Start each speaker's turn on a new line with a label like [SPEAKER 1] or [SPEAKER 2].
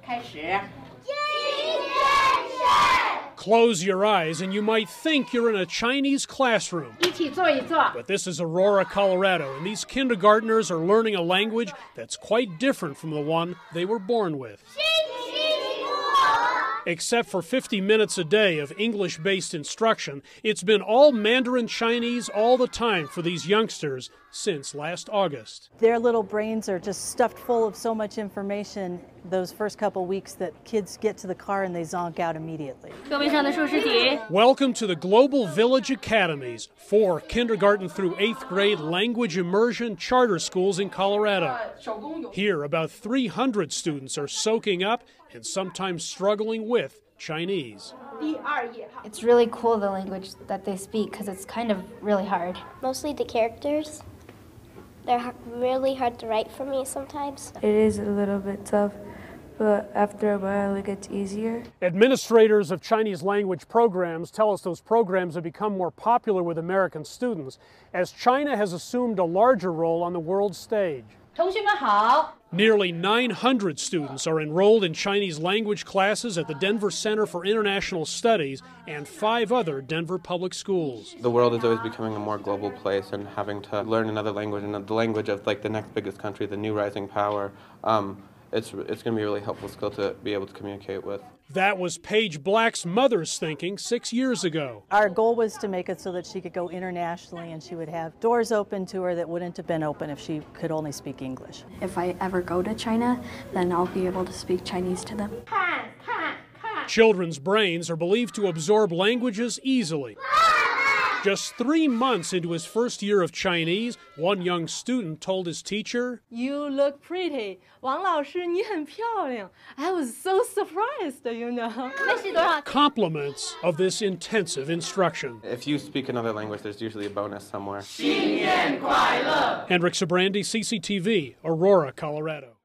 [SPEAKER 1] 开始。
[SPEAKER 2] Close your eyes and you might think you're in a Chinese classroom.
[SPEAKER 1] 一起坐一坐。
[SPEAKER 2] But this is Aurora, Colorado, and these kindergartners are learning a language that's quite different from the one they were born with. Except for 50 minutes a day of English-based instruction, it's been all Mandarin Chinese all the time for these youngsters since last August.
[SPEAKER 3] Their little brains are just stuffed full of so much information those first couple weeks that kids get to the car and they zonk out immediately.
[SPEAKER 2] Welcome to the Global Village Academies, 4 kindergarten through 8th grade language immersion charter schools in Colorado. Here, about 300 students are soaking up and sometimes struggling with Chinese.
[SPEAKER 4] It's really cool, the language that they speak, because it's kind of really hard.
[SPEAKER 5] Mostly the characters. They're really hard to write for me sometimes.
[SPEAKER 6] It is a little bit tough, but after a while it gets easier.
[SPEAKER 2] Administrators of Chinese language programs tell us those programs have become more popular with American students as China has assumed a larger role on the world stage.
[SPEAKER 1] 同学们好。
[SPEAKER 2] Nearly 900 students are enrolled in Chinese language classes at the Denver Center for International Studies and 5 other Denver public schools.
[SPEAKER 7] The world is always becoming a more global place, and having to learn another language, and the language of like the next biggest country, the new rising power, it's going to be a really helpful skill to be able to communicate with.
[SPEAKER 2] That was Paige Black's mother's thinking 6 years ago.
[SPEAKER 3] Our goal was to make it so that she could go internationally and she would have doors open to her that wouldn't have been open if she could only speak English.
[SPEAKER 8] If I ever go to China, then I'll be able to speak Chinese to them.
[SPEAKER 2] Children's brains are believed to absorb languages easily. Just 3 months into his first year of Chinese, one young student told his teacher,
[SPEAKER 9] "You look pretty. 王老师，你很漂亮. I was so surprised, you know."
[SPEAKER 2] compliments of this intensive instruction.
[SPEAKER 7] If you speak another language, there's usually a bonus somewhere.
[SPEAKER 2] Hendrik Sabrandi, CCTV, Aurora, Colorado.